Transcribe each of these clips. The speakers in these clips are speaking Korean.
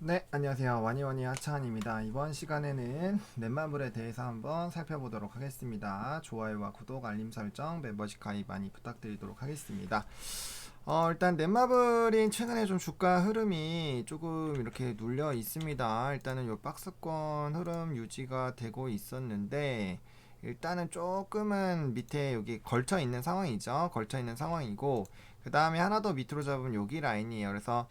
네, 안녕하세요. 와니와니 하차한입니다. 이번 시간에는 넷마블에 대해서 한번 살펴보도록 하겠습니다. 좋아요와 구독, 알림 설정, 멤버십 가입 많이 부탁드리도록 하겠습니다. 일단 넷마블인 최근에 좀 주가 흐름이 조금 이렇게 눌려 있습니다. 일단은 요 박스권 흐름 유지가 되고 있었는데 일단은 조금은 밑에 여기 걸쳐 있는 상황이죠. 걸쳐 있는 상황이고 그 다음에 하나 더 밑으로 잡으면 여기 라인이에요. 그래서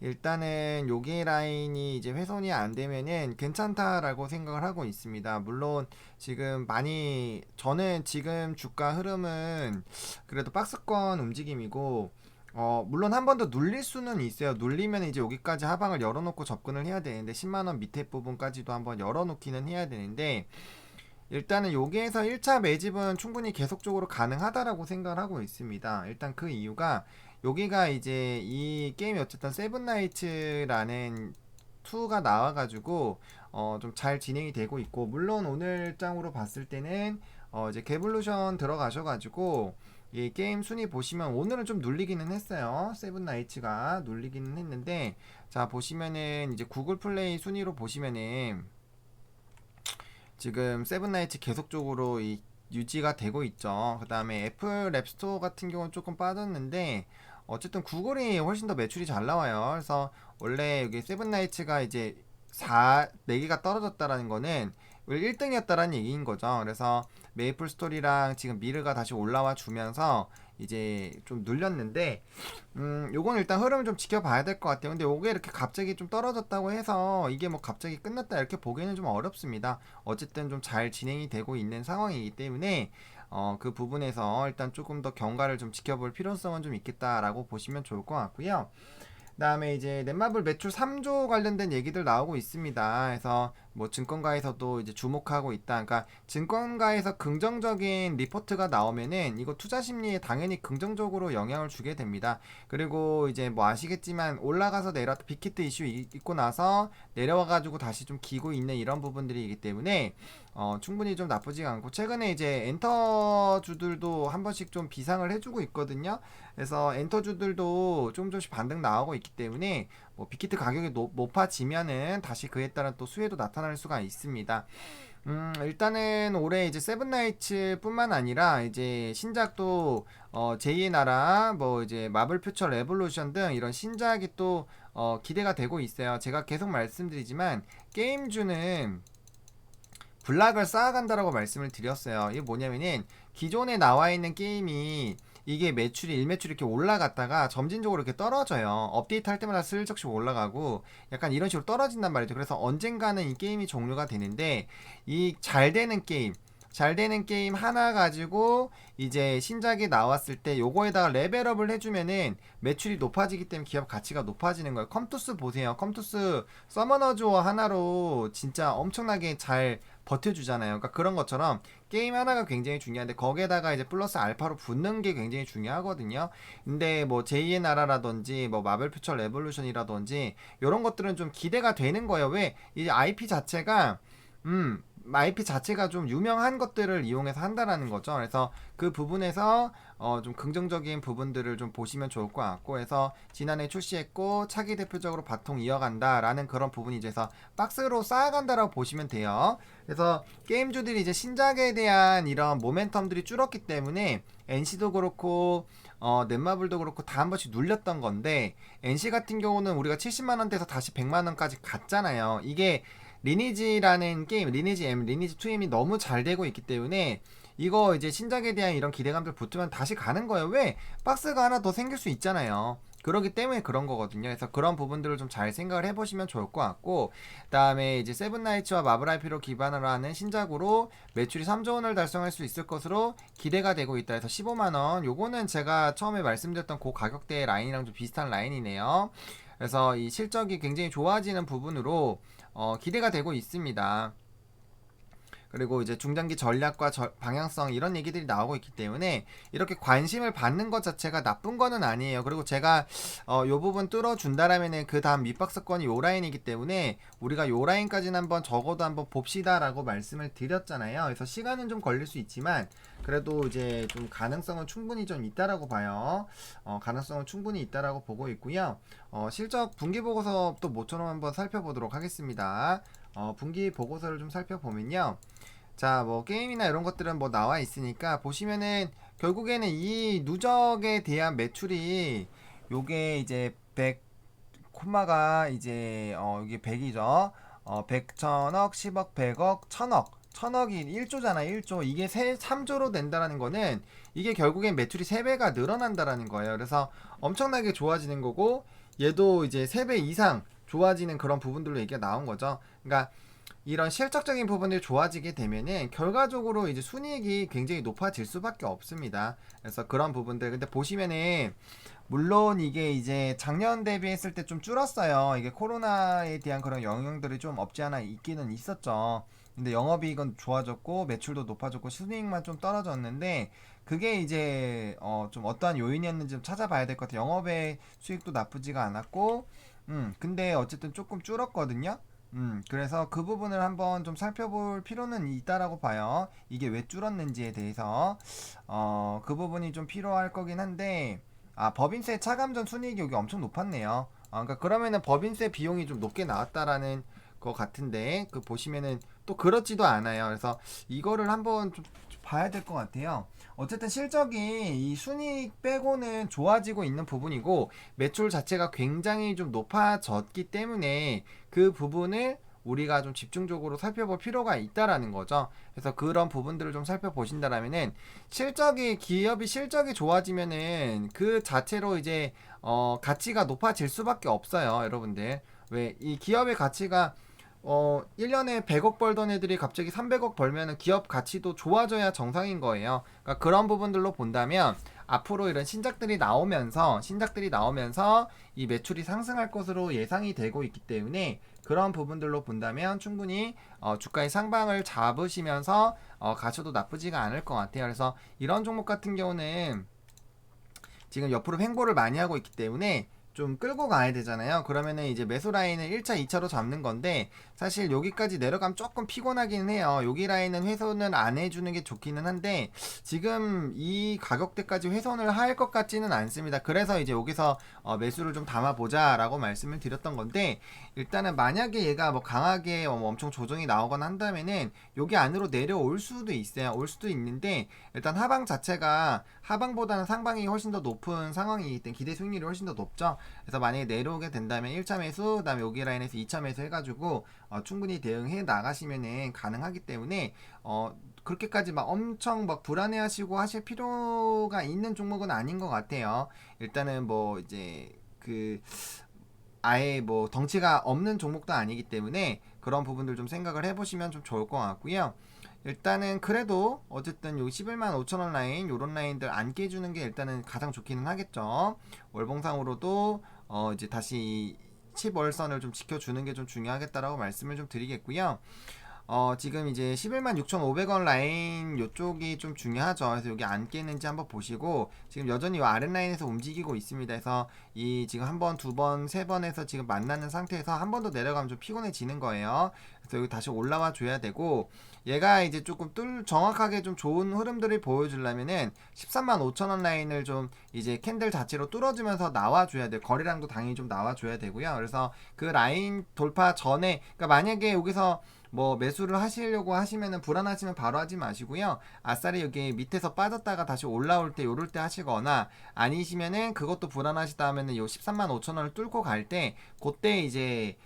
일단은 여기 라인이 이제 훼손이 안 되면은 괜찮다라고 생각을 하고 있습니다. 물론 지금 많이 저는 지금 주가 흐름은 그래도 박스권 움직임이고 물론 한 번 더 눌릴 수는 있어요. 눌리면 이제 여기까지 하방을 열어놓고 접근을 해야 되는데 10만원 밑에 부분까지도 한번 열어놓기는 해야 되는데 일단은 여기에서 1차 매집은 충분히 계속적으로 가능하다라고 생각을 하고 있습니다. 일단 그 이유가 여기가 이제 이 게임이 어쨌든 세븐나이츠라는 2가 나와가지고 좀 잘 진행이 되고 있고 물론 오늘 장으로 봤을 때는 이제 개블루션 들어가셔가지고 이 게임 순위 보시면 오늘은 좀 눌리기는 했어요. 세븐나이츠가 눌리기는 했는데 자 보시면은 이제 구글 플레이 순위로 보시면은 지금 세븐나이츠 계속적으로 유지가 되고 있죠. 그 다음에 애플 앱스토어 같은 경우는 조금 빠졌는데 어쨌든 구글이 훨씬 더 매출이 잘 나와요. 그래서 원래 여기 세븐나이츠가 이제 4개가 떨어졌다라는 거는 1등이었다라는 얘기인 거죠. 그래서 메이플 스토리랑 지금 미르가 다시 올라와 주면서 이제 좀 눌렸는데 요건 일단 흐름을 좀 지켜봐야 될 것 같아요. 근데 요게 이렇게 갑자기 좀 떨어졌다고 해서 이게 뭐 갑자기 끝났다 이렇게 보기는 좀 어렵습니다. 어쨌든 좀 잘 진행이 되고 있는 상황이기 때문에 그 부분에서 일단 조금 더 경과를 좀 지켜볼 필요성은 좀 있겠다라고 보시면 좋을 것 같고요. 그다음에 이제 넷마블 매출 3조 관련된 얘기들 나오고 있습니다. 그래서 뭐 증권가에서도 이제 주목하고 있다. 그러니까 증권가에서 긍정적인 리포트가 나오면은 이거 투자 심리에 당연히 긍정적으로 영향을 주게 됩니다. 그리고 이제 뭐 아시겠지만 올라가서 내려왔다 빅히트 이슈 있고 나서 내려와가지고 다시 좀 기고 있는 이런 부분들이기 때문에 충분히 좀 나쁘지 않고 최근에 이제 엔터주들도 한 번씩 좀 비상을 해주고 있거든요. 그래서 엔터주들도 조금씩 반등 나오고 있기 때문에 뭐 빅히트 가격이 높아지면은 다시 그에 따른 또 수혜도 나타날 수가 있습니다. 일단은 올해 이제 세븐나이츠 뿐만 아니라 이제 신작도 제2의 나라 뭐 이제 마블 퓨처 레볼루션 등 이런 신작이 또 기대가 되고 있어요. 제가 계속 말씀드리지만 게임주는 블락을 쌓아간다라고 말씀을 드렸어요. 이게 뭐냐면은 기존에 나와 있는 게임이 이게 매출이 일매출이 이렇게 올라갔다가 점진적으로 이렇게 떨어져요. 업데이트 할 때마다 슬쩍씩 올라가고 약간 이런 식으로 떨어진단 말이죠. 그래서 언젠가는 이 게임이 종료가 되는데 이 잘 되는 게임 하나 가지고 이제 신작이 나왔을 때 요거에다가 레벨업을 해주면은 매출이 높아지기 때문에 기업 가치가 높아지는 거예요. 컴투스 보세요. 컴투스 서머너즈워 하나로 진짜 엄청나게 잘 버텨주잖아요. 그러니까 그런 것처럼 게임 하나가 굉장히 중요한데 거기에다가 이제 플러스 알파로 붙는 게 굉장히 중요하거든요. 근데 뭐 제2의 나라라든지 뭐 마블 퓨처 레볼루션이라든지 이런 것들은 좀 기대가 되는 거예요. 왜? 이 IP 자체가 IP 자체가 좀 유명한 것들을 이용해서 한다라는 거죠. 그래서 그 부분에서 좀 긍정적인 부분들을 좀 보시면 좋을 것 같고 해서 지난해 출시했고 차기 대표적으로 바통 이어간다라는 그런 부분이 이제서 박스로 쌓아간다라고 보시면 돼요. 그래서 게임주들이 이제 신작에 대한 이런 모멘텀들이 줄었기 때문에 NC도 그렇고 넷마블도 그렇고 다 한 번씩 눌렸던 건데 NC 같은 경우는 우리가 70만원대에서 다시 100만원까지 갔잖아요. 이게 리니지라는 게임, 리니지 M, 리니지 2M이 너무 잘 되고 있기 때문에 이거 이제 신작에 대한 이런 기대감들 붙으면 다시 가는 거예요. 왜? 박스가 하나 더 생길 수 있잖아요. 그러기 때문에 그런 거거든요. 그래서 그런 부분들을 좀 잘 생각을 해보시면 좋을 것 같고, 그다음에 이제 세븐나이츠와 마블 IP로 기반으로 하는 신작으로 매출이 3조 원을 달성할 수 있을 것으로 기대가 되고 있다 해서 15만 원. 요거는 제가 처음에 말씀드렸던 그 가격대 라인이랑 좀 비슷한 라인이네요. 그래서 이 실적이 굉장히 좋아지는 부분으로 기대가 되고 있습니다. 그리고 이제 중장기 전략과 방향성 이런 얘기들이 나오고 있기 때문에 이렇게 관심을 받는 것 자체가 나쁜 거는 아니에요. 그리고 제가 요 부분 뚫어준다라면은 그 다음 밑박스권이 요 라인이기 때문에 우리가 요 라인까지는 한번 적어도 한번 봅시다라고 말씀을 드렸잖아요. 그래서 시간은 좀 걸릴 수 있지만 그래도 이제 좀 가능성은 충분히 좀 있다라고 봐요. 가능성은 충분히 있다라고 보고 있고요. 실적 분기 보고서 또 모처럼 한번 살펴보도록 하겠습니다. 분기 보고서를 좀 살펴보면요. 자, 뭐 게임이나 이런 것들은 뭐 나와 있으니까 보시면은 결국에는 이 누적에 대한 매출이 요게 이제 100 콤마가 이제 이게 100이죠. 100, 1000억, 10억, 100억, 1000억. 1000억이 1조잖아, 1조. 이게 3조로 된다라는 거는 이게 결국엔 매출이 3배가 늘어난다라는 거예요. 그래서 엄청나게 좋아지는 거고 얘도 이제 3배 이상 좋아지는 그런 부분들로 얘기가 나온 거죠. 그러니까 이런 실적적인 부분이 좋아지게 되면은 결과적으로 이제 순이익이 굉장히 높아질 수밖에 없습니다. 그래서 그런 부분들 근데 보시면은 물론 이게 이제 작년 대비했을 때 좀 줄었어요. 이게 코로나에 대한 그런 영향들이 좀 없지 않아 있기는 있었죠. 근데 영업이익은 좋아졌고 매출도 높아졌고 순이익만 좀 떨어졌는데 그게 이제 좀 어떠한 요인이었는지 좀 찾아봐야 될 것 같아요. 영업의 수익도 나쁘지가 않았고 근데 어쨌든 조금 줄었거든요. 그래서 그 부분을 한번 좀 살펴볼 필요는 있다라고 봐요. 이게 왜 줄었는지에 대해서 그 부분이 좀 필요할 거긴 한데 법인세 차감전 순이익이 여기 엄청 높았네요. 그러니까 그러면은 법인세 비용이 좀 높게 나왔다라는 거 같은데 그 보시면은 또 그렇지도 않아요. 그래서 이거를 한번 좀 봐야 될 것 같아요. 어쨌든 실적이 이 순이익 빼고는 좋아지고 있는 부분이고 매출 자체가 굉장히 좀 높아졌기 때문에 그 부분을 우리가 좀 집중적으로 살펴볼 필요가 있다라는 거죠. 그래서 그런 부분들을 좀 살펴보신다라면은 기업이 실적이 좋아지면은 그 자체로 이제 가치가 높아질 수밖에 없어요, 여러분들. 왜 이 기업의 가치가 1년에 100억 벌던 애들이 갑자기 300억 벌면은 기업 가치도 좋아져야 정상인 거예요. 그러니까 그런 부분들로 본다면 앞으로 이런 신작들이 나오면서 이 매출이 상승할 것으로 예상이 되고 있기 때문에 그런 부분들로 본다면 충분히 주가의 상방을 잡으시면서 가셔도 나쁘지가 않을 것 같아요. 그래서 이런 종목 같은 경우는 지금 옆으로 횡보를 많이 하고 있기 때문에 좀 끌고 가야 되잖아요. 그러면은 이제 매수 라인을 1차, 2차로 잡는 건데 사실 여기까지 내려가면 조금 피곤하긴 해요. 여기 라인은 훼손을 안 해주는 게 좋기는 한데 지금 이 가격대까지 훼손을 할 것 같지는 않습니다. 그래서 이제 여기서 매수를 좀 담아보자 라고 말씀을 드렸던 건데 일단은 만약에 얘가 뭐 강하게 뭐 엄청 조정이 나오거나 한다면은 여기 안으로 내려올 수도 있어요. 올 수도 있는데 일단 하방 자체가 하방보다는 상방이 훨씬 더 높은 상황이기 때문에 기대 수익률이 훨씬 더 높죠. 그래서 만약에 내려오게 된다면 1차 매수, 그다음에 여기 라인에서 2차 매수 해가지고 충분히 대응해 나가시면은 가능하기 때문에 그렇게까지 막 엄청 막 불안해하시고 하실 필요가 있는 종목은 아닌 것 같아요. 일단은 뭐 이제 그 아예 뭐 덩치가 없는 종목도 아니기 때문에 그런 부분들 좀 생각을 해보시면 좀 좋을 것 같고요. 일단은 그래도 어쨌든 요 11만 5천원 라인 요런 라인들 안 깨주는 게 일단은 가장 좋기는 하겠죠. 월봉상으로도 이제 다시 10월선을 좀 지켜주는 게 좀 중요하겠다라고 말씀을 좀 드리겠고요. 지금 이제 11만 6,500원 라인 요쪽이 좀 중요하죠. 그래서 여기 안 깨는지 한번 보시고 지금 여전히 이 아랫라인에서 움직이고 있습니다. 그래서 이 지금 한 번, 두 번, 세 번에서 지금 만나는 상태에서 한 번 더 내려가면 좀 피곤해지는 거예요. 그래서 여기 다시 올라와 줘야 되고 얘가 이제 조금 정확하게 좀 좋은 흐름들을 보여주려면은 13만 5천원 라인을 좀 이제 캔들 자체로 뚫어주면서 나와줘야 돼요. 거래량도 당연히 좀 나와줘야 되고요. 그래서 그 라인 돌파 전에 그러니까 만약에 여기서 뭐 매수를 하시려고 하시면은 불안하시면 바로 하지 마시고요. 아싸리 여기 밑에서 빠졌다가 다시 올라올 때 요럴 때 하시거나 아니시면은 그것도 불안하시다 하면은 요 13만 5천원을 뚫고 갈 때 그때 이제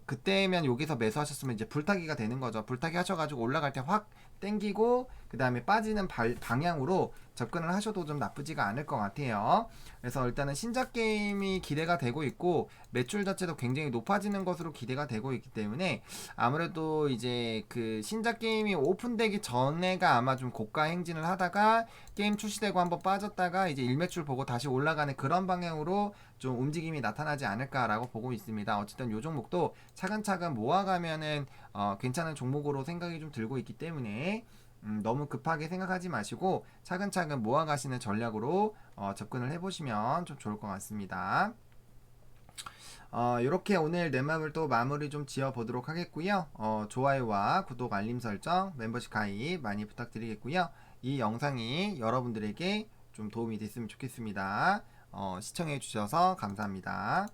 그때면 여기서 매수하셨으면 이제 불타기가 되는 거죠. 불타기 하셔가지고 올라갈 때 확 땡기고 그 다음에 빠지는 방향으로 접근을 하셔도 좀 나쁘지가 않을 것 같아요. 그래서 일단은 신작 게임이 기대가 되고 있고 매출 자체도 굉장히 높아지는 것으로 기대가 되고 있기 때문에 아무래도 이제 그 신작 게임이 오픈되기 전에가 아마 좀 고가 행진을 하다가 게임 출시되고 한번 빠졌다가 이제 일매출 보고 다시 올라가는 그런 방향으로 좀 움직임이 나타나지 않을까라고 보고 있습니다. 어쨌든 요 종목도 차근차근 모아가면은 괜찮은 종목으로 생각이 좀 들고 있기 때문에 너무 급하게 생각하지 마시고 차근차근 모아가시는 전략으로 접근을 해보시면 좀 좋을 것 같습니다. 이렇게 오늘 넷마블 또 마무리 좀 지어 보도록 하겠고요. 좋아요와 구독, 알림 설정, 멤버십 가입 많이 부탁드리겠고요. 이 영상이 여러분들에게 좀 도움이 됐으면 좋겠습니다. 시청해 주셔서 감사합니다.